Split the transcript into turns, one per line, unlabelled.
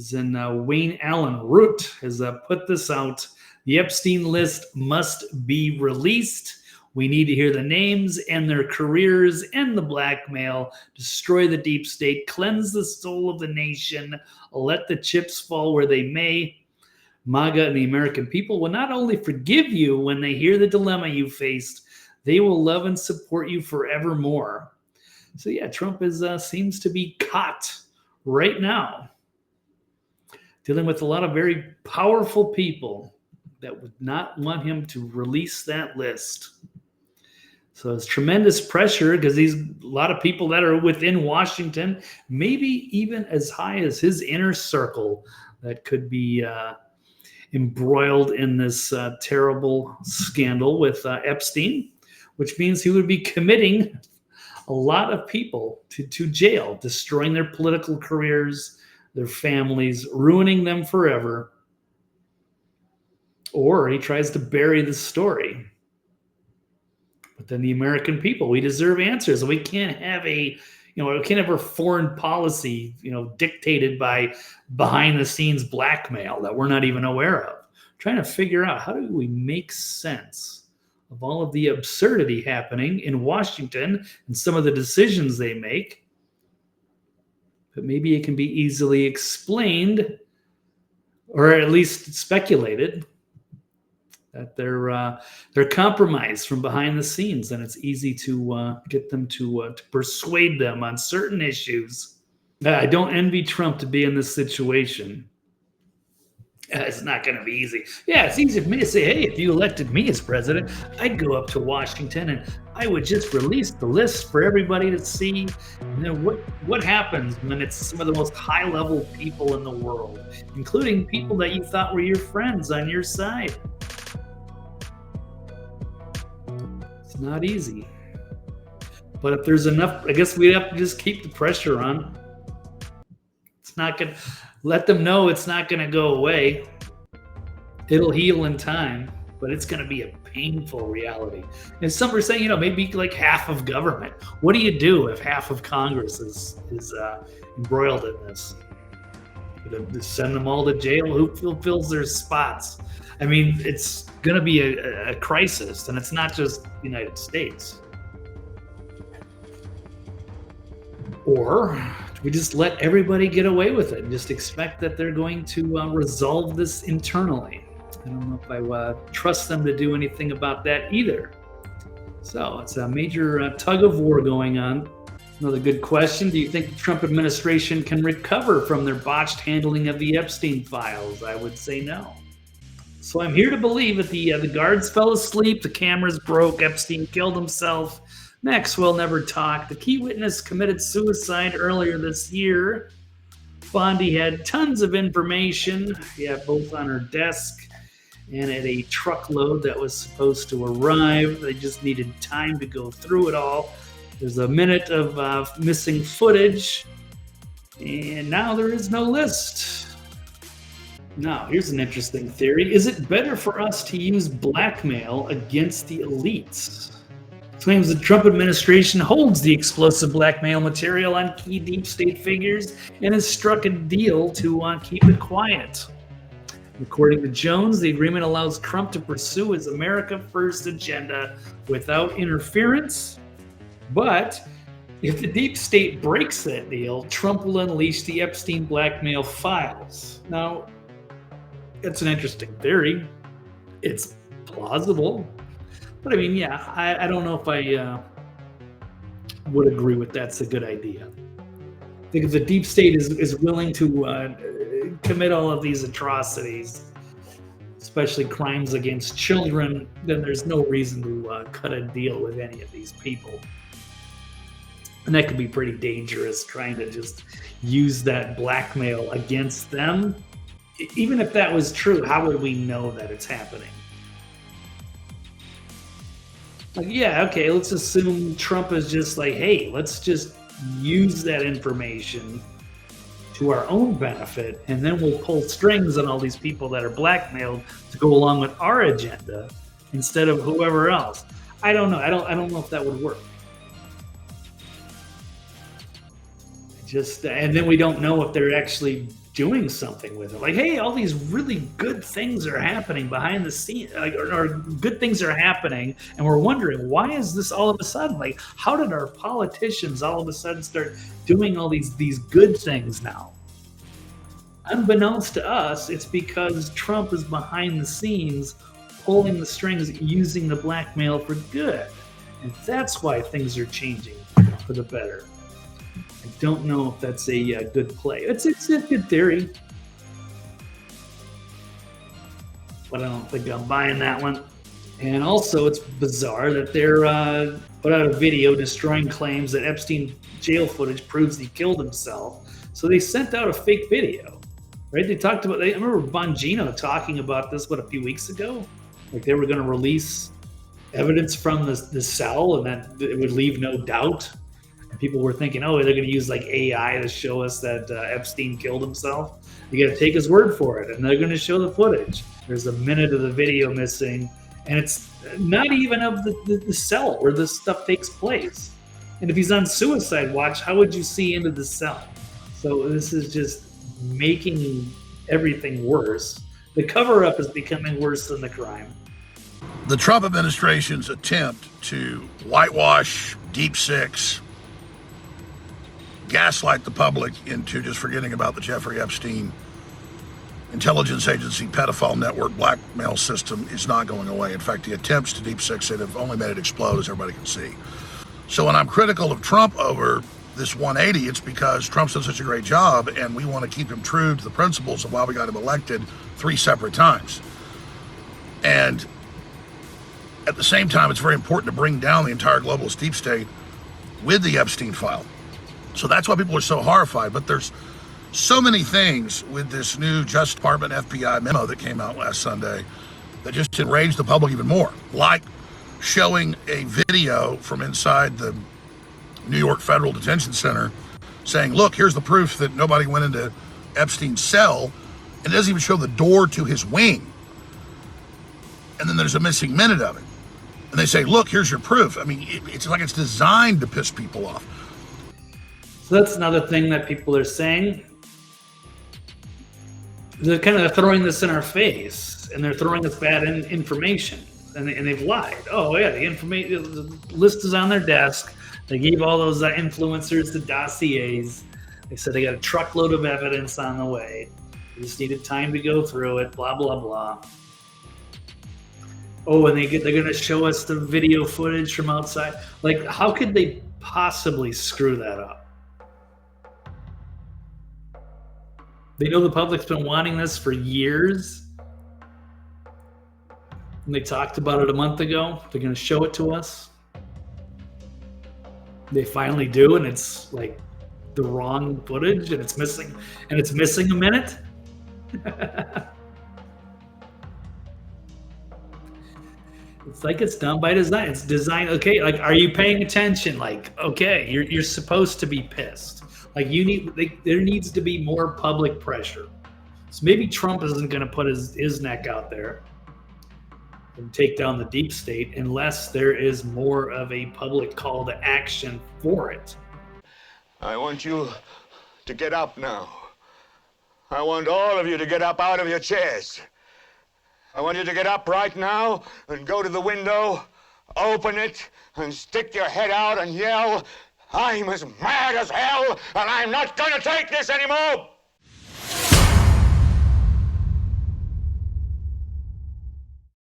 As in Wayne Allen Root has put this out. The Epstein list must be released. We need to hear the names and their careers and the blackmail, destroy the deep state, cleanse the soul of the nation, let the chips fall where they may. MAGA and the American people will not only forgive you when they hear the dilemma you faced, they will love and support you forevermore. So yeah, Trump seems to be caught right now, dealing with a lot of very powerful people that would not want him to release that list. So it's tremendous pressure because a lot of people that are within Washington, maybe even as high as his inner circle, that could be embroiled in this terrible scandal with Epstein, which means he would be committing a lot of people to jail, destroying their political careers, their families, ruining them forever. Or he tries to bury the story. But then the American people, we deserve answers. We can't have we can't have our foreign policy, dictated by behind the scenes blackmail that we're not even aware of. Trying to figure out, how do we make sense of all of the absurdity happening in Washington and some of the decisions they make? But maybe it can be easily explained, or at least speculated, that they're compromised from behind the scenes, and it's easy to get them to persuade them on certain issues. I don't envy Trump to be in this situation. It's not going to be easy. Yeah, it's easy for me to say, hey, if you elected me as president, I'd go up to Washington and I would just release the list for everybody to see. And then what happens when it's some of the most high-level people in the world, including people that you thought were your friends on your side? It's not easy. But if there's enough, I guess we'd have to just keep the pressure on. It's not going to let them know it's not going to go away. It'll heal in time, but it's going to be a painful reality. And some are saying, maybe like half of government. What do you do if half of Congress is embroiled in this? Send them all to jail? Who fills their spots? I mean, it's going to be a crisis, and it's not just the United States. Or we just let everybody get away with it and just expect that they're going to resolve this internally. I don't know if I trust them to do anything about that either. So it's a major tug of war going on. Another good question. Do you think the Trump administration can recover from their botched handling of the Epstein files? I would say no. So I'm here to believe that the guards fell asleep, the cameras broke, Epstein killed himself, Maxwell never talked, the key witness committed suicide earlier this year. Bondi had tons of information, both on her desk and at a truckload that was supposed to arrive. They just needed time to go through it all. There's a minute of missing footage, and now there is no list. Now, here's an interesting theory. Is it better for us to use blackmail against the elites? Claims the Trump administration holds the explosive blackmail material on key deep state figures and has struck a deal to keep it quiet. According to Jones, the agreement allows Trump to pursue his America First agenda without interference. But if the deep state breaks that deal, Trump will unleash the Epstein blackmail files. Now, it's an interesting theory. It's plausible. But I mean, I don't know if I would agree with that's a good idea. I think if the deep state is willing to commit all of these atrocities, especially crimes against children, then there's no reason to cut a deal with any of these people. And that could be pretty dangerous, trying to just use that blackmail against them. Even if that was true, how would we know that it's happening? Like, okay, let's assume Trump is just like, hey, let's just use that information to our own benefit, and then we'll pull strings on all these people that are blackmailed to go along with our agenda instead of whoever else. I don't know. I don't know if that would work. And then we don't know if they're actually doing something with it. Like, hey, all these really good things are happening behind the scenes, like, or good things are happening, and we're wondering, why is this all of a sudden? Like, how did our politicians all of a sudden start doing all these good things now? Unbeknownst to us, it's because Trump is behind the scenes pulling the strings, using the blackmail for good. And that's why things are changing for the better. I don't know if that's a good play. It's a good theory, but I don't think I'm buying that one. And also, it's bizarre that they're put out a video destroying claims that Epstein jail footage proves he killed himself. So they sent out a fake video, right? They talked about. I remember Bongino talking about this a few weeks ago. Like they were going to release evidence from the cell, and that it would leave no doubt. And people were thinking, oh, they're going to use like AI to show us that Epstein killed himself. You got to take his word for it, and they're going to show the footage. There's a minute of the video missing, and it's not even of the cell where this stuff takes place. And if he's on suicide watch, how would you see into the cell? So this is just making everything worse. The cover-up is becoming worse than the crime.
The Trump administration's attempt to whitewash Deep Six, gaslight the public into just forgetting about the Jeffrey Epstein intelligence agency pedophile network blackmail system is not going away. In fact, the attempts to Deep Six it have only made it explode, as everybody can see. So when I'm critical of Trump over this 180, it's because Trump's done such a great job, and we want to keep him true to the principles of why we got him elected 3 separate times. And at the same time, it's very important to bring down the entire globalist deep state with the Epstein file. So that's why people are so horrified. But there's so many things with this new Justice Department FBI memo that came out last Sunday that just enraged the public even more, like showing a video from inside the New York Federal Detention Center saying, look, here's the proof that nobody went into Epstein's cell, and it doesn't even show the door to his wing. And then there's a missing minute of it. And they say, look, here's your proof. I mean, it's like it's designed to piss people off.
So that's another thing that people are saying. They're kind of throwing this in our face, and they're throwing us bad information, and they've lied. Oh, yeah, the list is on their desk. They gave all those influencers the dossiers. They said they got a truckload of evidence on the way. They just needed time to go through it, blah, blah, blah. Oh, and they're going to show us the video footage from outside. Like, how could they possibly screw that up? They know the public's been wanting this for years. And they talked about it a month ago. They're going to show it to us. They finally do, and it's like the wrong footage, and it's missing a minute. It's like it's done by design. It's designed. Okay, like, are you paying attention? Like, okay, you're supposed to be pissed. Like, there needs to be more public pressure. So maybe Trump isn't going to put his neck out there and take down the deep state unless there is more of a public call to action for it.
I want you to get up now. I want all of you to get up out of your chairs. I want you to get up right now and go to the window, open it, and stick your head out and yell, I'm as mad as hell, and I'm not going to take this anymore!